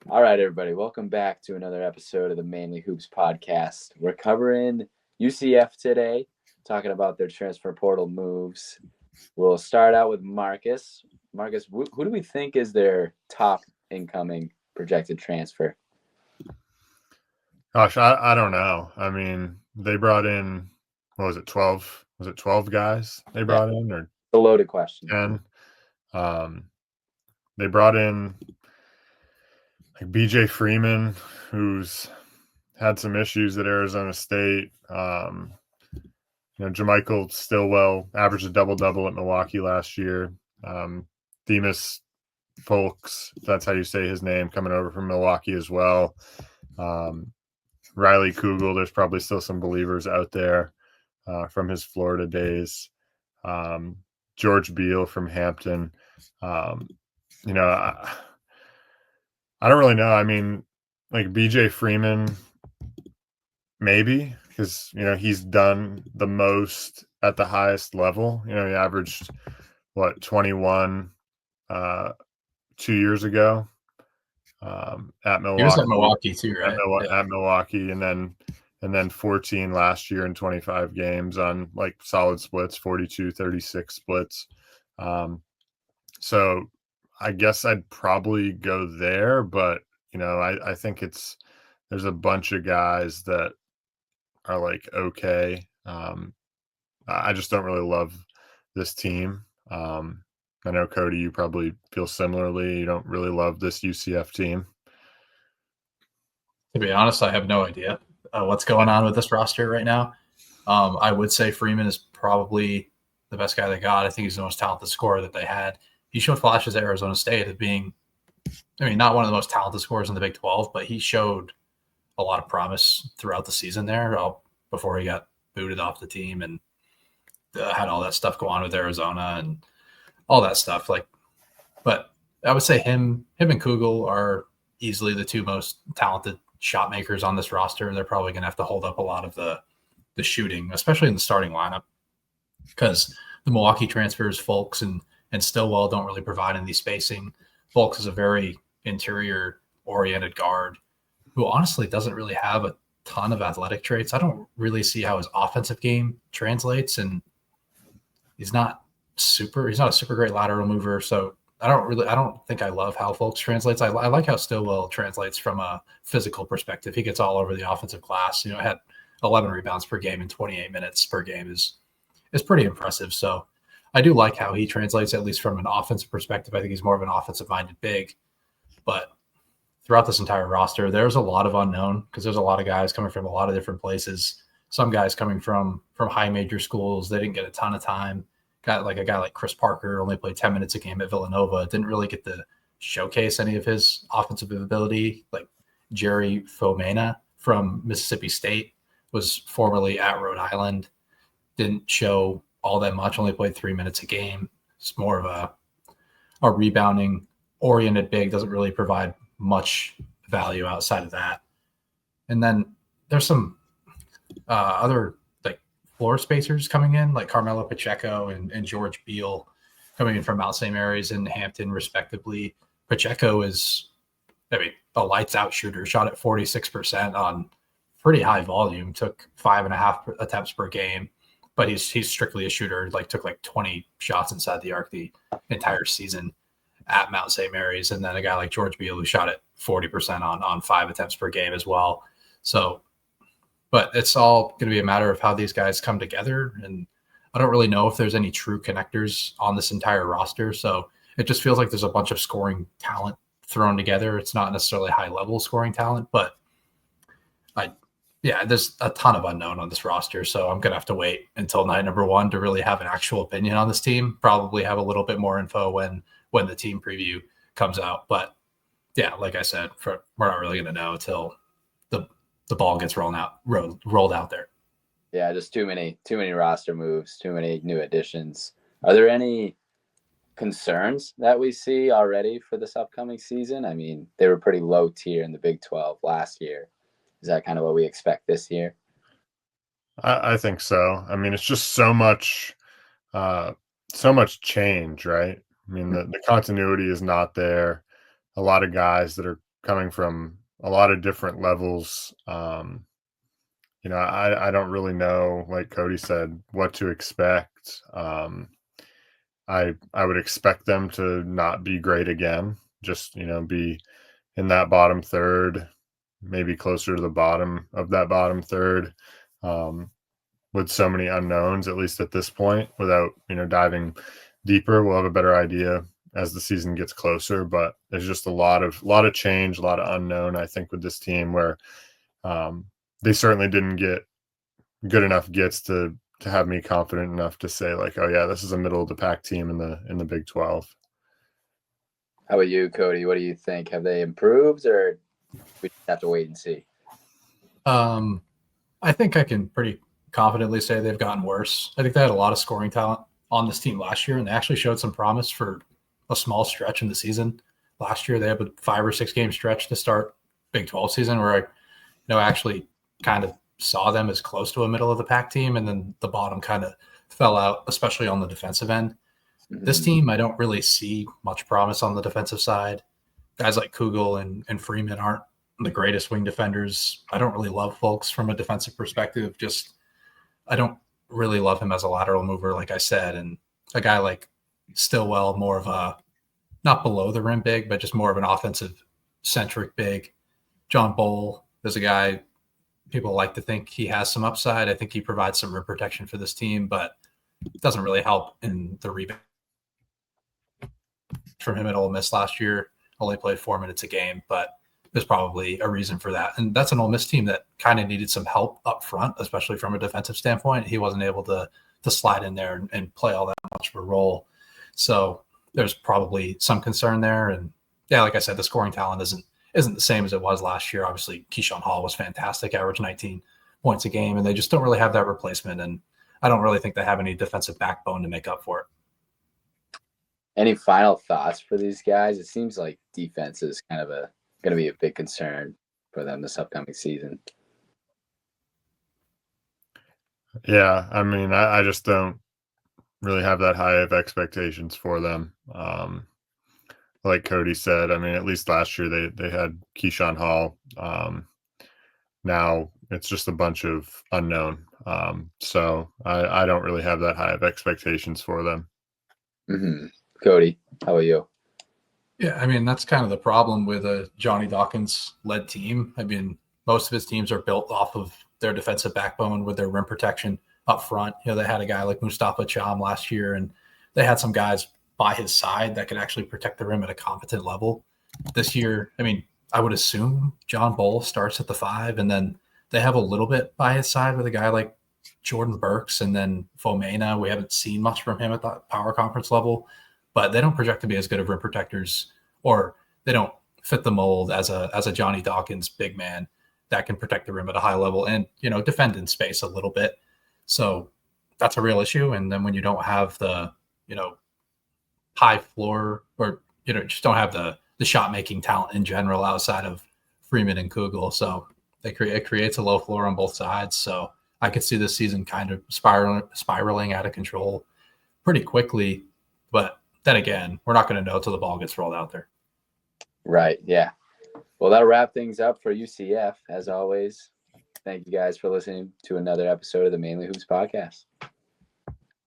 All right, everybody, welcome back to another episode of the Mainly Hoops podcast. We're covering UCF today, talking about their transfer portal moves. We'll start out with Marcus. Marcus, who do we think is their top incoming projected transfer? Gosh, I don't know. I mean, they brought in, what was it, 12? Was it 12 guys they Yeah, brought in, or it's a loaded question. 10? Um, they brought in like BJ Freeman, who's had some issues at Arizona State. Jermichael Stillwell averaged a double-double at Milwaukee last year. Demas Folks, that's how you say his name, coming over from Milwaukee as well. Riley Kugel, there's probably still some believers out there from his Florida days. George Beal from Hampton. You know, I don't really know. I mean, like BJ Freeman, maybe, because, he's done the most at the highest level. He averaged, 21 2 years ago at He was at Milwaukee. Milwaukee too, right? At Milwaukee, and then 14 last year in 25 games on like solid splits, 42-36 splits. So I guess I'd probably go there, but I think there's a bunch of guys that are like okay. I just don't really love this team. I know, Cody, you probably feel similarly. You don't really love this UCF team. To be honest, I have no idea what's going on with this roster right now. I would say Freeman is probably the best guy they got. I think he's the most talented scorer that they had. He showed flashes at Arizona State of being, not one of the most talented scorers in the Big 12, but he showed a lot of promise throughout the season there before he got booted off the team and had all that stuff go on with Arizona and all that stuff. But I would say him and Kugel are easily the two most talented shot makers on this roster. They're probably going to have to hold up a lot of the shooting, especially in the starting lineup, because the Milwaukee transfers, Folks and Stillwell, don't really provide any spacing. Folks is a very interior-oriented guard who honestly doesn't really have a ton of athletic traits. I don't really see how his offensive game translates, and he's not a super great lateral mover. So I don't think I love how Folks translates. I like how Stillwell translates from a physical perspective. He gets all over the offensive glass. Had 11 rebounds per game in 28 minutes per game is pretty impressive. So I do like how he translates, at least from an offensive perspective. I think he's more of an offensive-minded big. But throughout this entire roster, there's a lot of unknown because there's a lot of guys coming from a lot of different places. Some guys coming from high major schools, they didn't get a ton of time. Got like a guy like Chris Parker, only played 10 minutes a game at Villanova, didn't really get to showcase any of his offensive ability. Like Jerry Fomena from Mississippi State was formerly at Rhode Island, didn't show all that much, only played 3 minutes a game. It's more of a rebounding oriented big, doesn't really provide much value outside of that. And then there's some other like floor spacers coming in, like Carmelo Pacheco and George Beal coming in from Mount St. Mary's and Hampton, respectively. Pacheco is, a lights out shooter, shot at 46% on pretty high volume, took 5.5 attempts per game, but he's strictly a shooter, took 20 shots inside the arc the entire season at Mount St. Mary's. And then a guy like George Beal, who shot at 40% on 5 attempts per game as well. So, but it's all going to be a matter of how these guys come together. And I don't really know if there's any true connectors on this entire roster. So it just feels like there's a bunch of scoring talent thrown together. It's not necessarily high level scoring talent, but there's a ton of unknown on this roster. So I'm going to have to wait until night number 1 to really have an actual opinion on this team. Probably have a little bit more info when the team preview comes out. But yeah, like I said, we're not really going to know until the ball gets rolled out there. Yeah, just too many roster moves, too many new additions. Are there any concerns that we see already for this upcoming season? I mean, they were pretty low tier in the Big 12 last year. Is that kind of what we expect this year? I think so. I mean, it's just so much change, right? I mean, the continuity is not there. A lot of guys that are coming from a lot of different levels. I don't really know, like Cody said, what to expect. I would expect them to not be great again. Just be in that bottom third, maybe closer to the bottom of that bottom third, with so many unknowns. At least at this point, without diving deeper, we'll have a better idea as the season gets closer. But there's just a lot of change, a lot of unknown. I think with this team where they certainly didn't get good enough gets to have me confident enough to say like, oh yeah, this is a middle of the pack team in the Big 12. How about you, Cody? What do you think? Have they improved, or we just have to wait and see? I think I can pretty confidently say they've gotten worse. I think they had a lot of scoring talent on this team last year, and they actually showed some promise for a small stretch in the season. Last year, they had a 5 or 6 game stretch to start Big 12 season where I actually kind of saw them as close to a middle of the pack team, and then the bottom kind of fell out, especially on the defensive end. Mm-hmm. This team, I don't really see much promise on the defensive side. Guys like Kugel and Freeman aren't the greatest wing defenders. I don't really love Fulks from a defensive perspective. I don't really love him as a lateral mover, like I said. And a guy like Stillwell, more of a, not below the rim big, but just more of an offensive centric big. John Bowl is a guy people like to think he has some upside. I think he provides some rim protection for this team, but it doesn't really help in the rebound. From him at Ole Miss last year, only played 4 minutes a game, but there's probably a reason for that. And that's an Ole Miss team that kind of needed some help up front, especially from a defensive standpoint. He wasn't able to slide in there and play all that much of a role. So there's probably some concern there. And yeah, like I said, the scoring talent isn't the same as it was last year. Obviously, Keyshawn Hall was fantastic, averaged 19 points a game, and they just don't really have that replacement. And I don't really think they have any defensive backbone to make up for it. Any final thoughts for these guys? It seems like defense is kind of going to be a big concern for them this upcoming season. Yeah, I mean, I just don't really have that high of expectations for them. Like Cody said, I mean, at least last year they had Keyshawn Hall. Now it's just a bunch of unknown. So I don't really have that high of expectations for them. Mm-hmm. Cody, how about you? Yeah, I mean, that's kind of the problem with a Johnny Dawkins-led team. I mean, most of his teams are built off of their defensive backbone with their rim protection up front. They had a guy like Mustafa Cham last year, and they had some guys by his side that could actually protect the rim at a competent level. This year, I mean, I would assume John Bowl starts at the 5, and then they have a little bit by his side with a guy like Jordan Burks and then Fomena. We haven't seen much from him at the power conference level, but they don't project to be as good of rim protectors, or they don't fit the mold as a Johnny Dawkins big man that can protect the rim at a high level and, defend in space a little bit. So that's a real issue. And then when you don't have the, high floor, or, just don't have the shot making talent in general outside of Freeman and Kugel. So it creates a low floor on both sides. So I could see this season kind of spiraling out of control pretty quickly. But then again, we're not going to know till the ball gets rolled out there. Right. Yeah. Well, that'll wrap things up for UCF. As always, thank you guys for listening to another episode of the Mainly Hoops podcast.